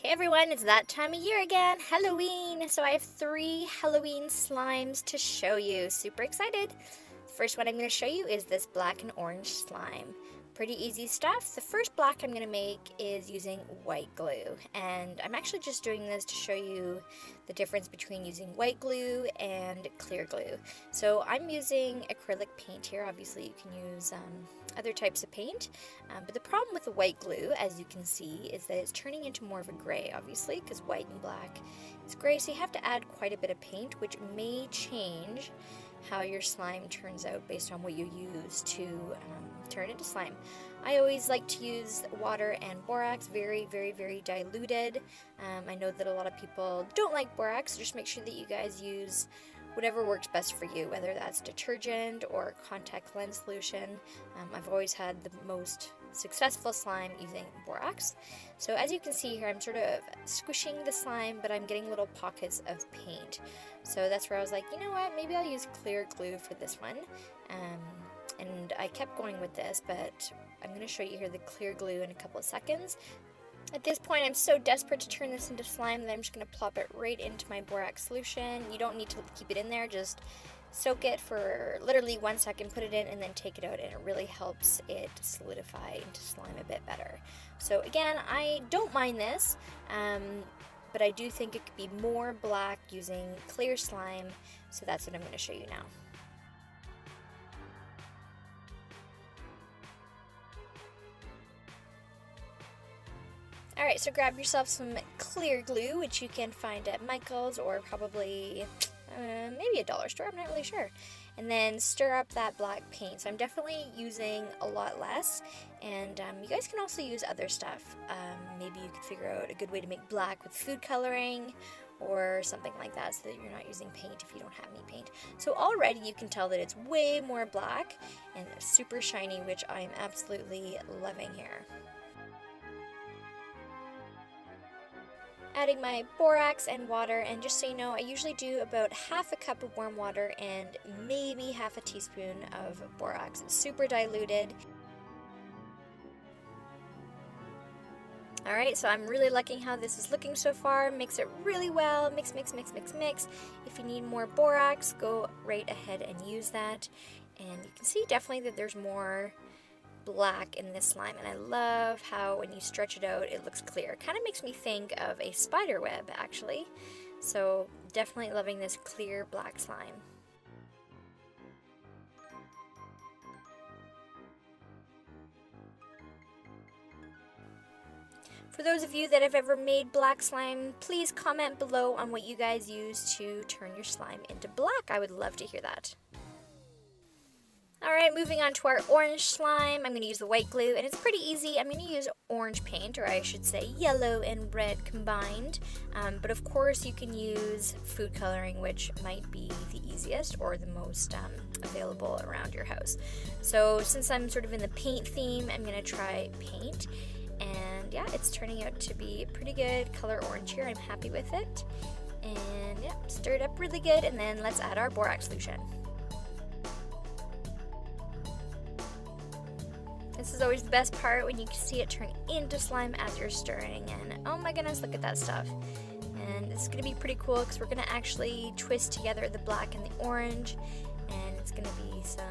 Hey everyone, it's that time of year again, Halloween! So I have 3 Halloween slimes to show you. Super excited! The first one I'm going to show you is this black and orange slime. Pretty easy stuff. The first black I'm going to make is using white glue, and I'm actually just doing this to show you the difference between using white glue and clear glue. So I'm using acrylic paint here. Obviously you can use other types of paint, but the problem with the white glue, as you can see, is that it's turning into more of a gray, obviously, because white and black is gray, so you have to add quite a bit of paint, which may change how your slime turns out based on what you use to turn it into slime. I always like to use water and borax, very, very, very diluted. I know that a lot of people don't like borax, so just make sure that you guys use whatever works best for you, whether that's detergent or contact lens solution. I've always had the most successful slime using borax. So as you can see here, I'm sort of squishing the slime, but I'm getting little pockets of paint. So that's where I was like, you know what, maybe I'll use clear glue for this one. And I kept going with this, but I'm going to show you here the clear glue in a couple of seconds. At this point, I'm so desperate to turn this into slime that I'm just going to plop it right into my borax solution. You don't need to keep it in there, just soak it for literally 1 second, put it in, and then take it out, and it really helps it solidify into slime a bit better. So again, I don't mind this, but I do think it could be more black using clear slime, so that's what I'm going to show you now. Alright, so grab yourself some clear glue, which you can find at Michael's or probably maybe a dollar store, I'm not really sure. And then stir up that black paint. So I'm definitely using a lot less, and you guys can also use other stuff. Maybe you could figure out a good way to make black with food coloring or something like that, so that you're not using paint if you don't have any paint. So already you can tell that it's way more black and super shiny, which I'm absolutely loving here. Adding my borax and water, and just so you know, I usually do about half a cup of warm water and maybe half a teaspoon of borax. It's super diluted. Alright, so I'm really liking how this is looking so far. Mix it really well. Mix, mix, mix, mix, mix. If you need more borax, go right ahead and use that. And you can see definitely that there's more black in this slime, and I love how when you stretch it out it looks clear. Kind of makes me think of a spider web, actually. So definitely loving this clear black slime. For those of you that have ever made black slime, please comment below on what you guys use to turn your slime into black. I would love to hear that. Alright, moving on to our orange slime. I'm going to use the white glue, and it's pretty easy. I'm going to use orange paint, or I should say yellow and red combined. But of course you can use food coloring, which might be the easiest or the most available around your house. So since I'm sort of in the paint theme, I'm going to try paint. And yeah, it's turning out to be pretty good color orange here. I'm happy with it. And yeah, stir it up really good, and then let's add our borax solution. This is always the best part, when you see it turn into slime as you're stirring, and oh my goodness, look at that stuff. And it's going to be pretty cool because we're going to actually twist together the black and the orange, and it's going to be some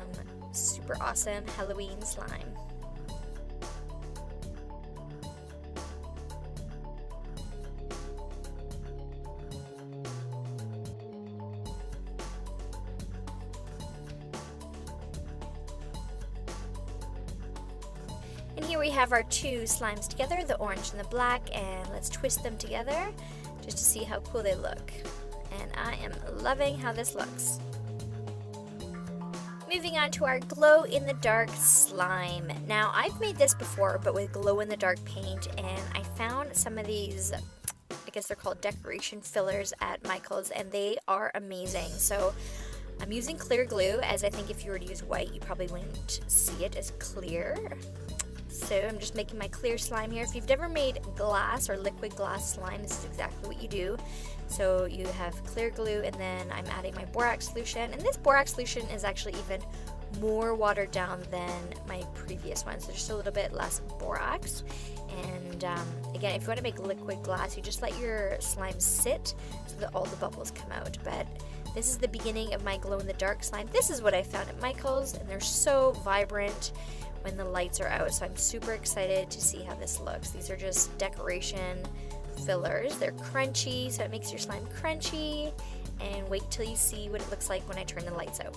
super awesome Halloween slime. And here we have our 2 slimes together, the orange and the black, and let's twist them together just to see how cool they look. And I am loving how this looks. Moving on to our glow-in-the-dark slime. Now, I've made this before, but with glow-in-the-dark paint, and I found some of these, I guess they're called decoration fillers at Michael's, and they are amazing. So I'm using clear glue, as I think if you were to use white, you probably wouldn't see it as clear. So I'm just making my clear slime here. If you've never made glass or liquid glass slime, this is exactly what you do. So you have clear glue, and then I'm adding my borax solution. And this borax solution is actually even more watered down than my previous one, so just a little bit less borax. And again, if you want to make liquid glass, you just let your slime sit so that all the bubbles come out. But this is the beginning of my glow-in-the-dark slime. This is what I found at Michael's, and they're so vibrant when the lights are out. So I'm super excited to see how this looks. These are just decoration fillers. They're crunchy, so it makes your slime crunchy. And wait till you see what it looks like when I turn the lights out.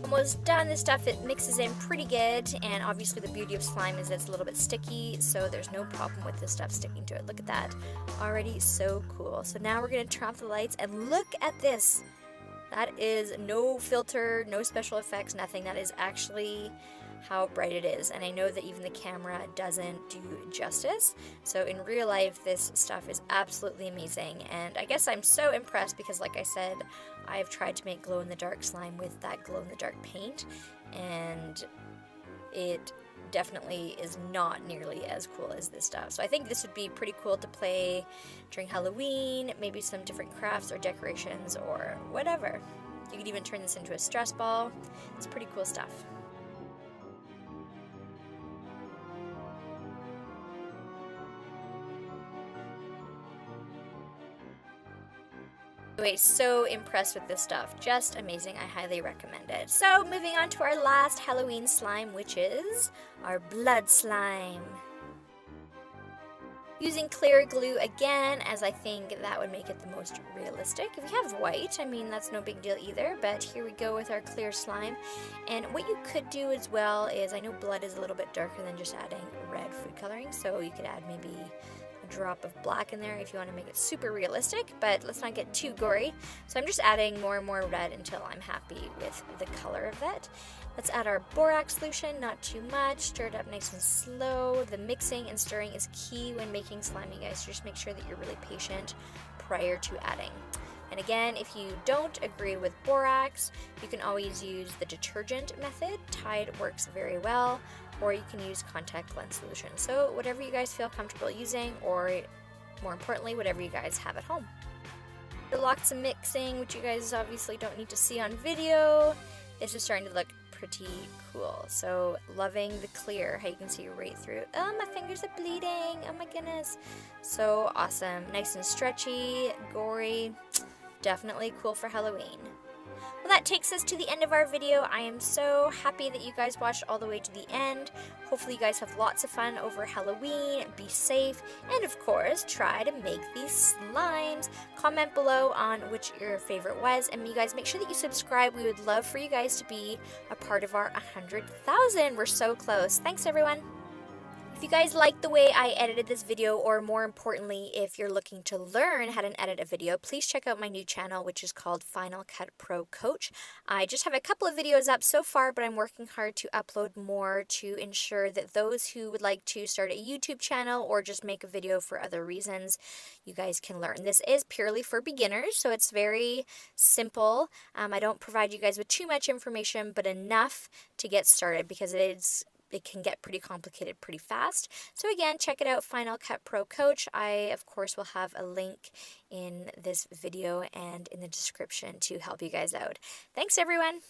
Almost done. This stuff, it mixes in pretty good, and obviously the beauty of slime is it's a little bit sticky, so there's no problem with this stuff sticking to it. Look at that. Already so cool. So now we're going to turn off the lights, and look at this. That is no filter, no special effects, nothing. That is actually how bright it is, and I know that even the camera doesn't do justice. So in real life, this stuff is absolutely amazing, and I guess I'm so impressed because, like I said, I've tried to make glow-in-the-dark slime with that glow-in-the-dark paint, and it definitely is not nearly as cool as this stuff. So I think this would be pretty cool to play during Halloween, maybe some different crafts or decorations or whatever. You could even turn this into a stress ball. It's pretty cool stuff. Anyway, so impressed with this stuff. Just amazing. I highly recommend it. So, moving on to our last Halloween slime, which is our blood slime. Using clear glue again, as I think that would make it the most realistic. If you have white, I mean, that's no big deal either, but here we go with our clear slime. And what you could do as well is, I know blood is a little bit darker than just adding red food coloring, so you could add maybe drop of black in there if you want to make it super realistic, but let's not get too gory. So I'm just adding more and more red until I'm happy with the color of it. Let's add our borax solution, not too much. Stir it up nice and slow. The mixing and stirring is key when making slime, you guys. So just make sure that you're really patient prior to adding. And again, if you don't agree with borax, you can always use the detergent method. Tide works very well, or you can use contact lens solution. So whatever you guys feel comfortable using, or more importantly, whatever you guys have at home. Lots of mixing, which you guys obviously don't need to see on video. It's just starting to look pretty cool. So loving the clear, how you can see right through. Oh, my fingers are bleeding. Oh my goodness. So awesome. Nice and stretchy, gory. Definitely cool for Halloween. Well, that takes us to the end of our video. I am so happy that you guys watched all the way to the end. Hopefully you guys have lots of fun over Halloween. Be safe, and of course, try to make these slimes. Comment below on which your favorite was, and you guys make sure that you subscribe. We would love for you guys to be a part of our 100,000. We're so close. Thanks, everyone. If you guys like the way I edited this video, or more importantly, if you're looking to learn how to edit a video, please check out my new channel, which is called Final Cut Pro Coach. I just have a couple of videos up so far, but I'm working hard to upload more to ensure that those who would like to start a YouTube channel or just make a video for other reasons, you guys can learn. This is purely for beginners, so it's very simple. I don't provide you guys with too much information, but enough to get started, because it can get pretty complicated pretty fast. So again, check it out, Final Cut Pro Coach. I, of course, will have a link in this video and in the description to help you guys out. Thanks, everyone.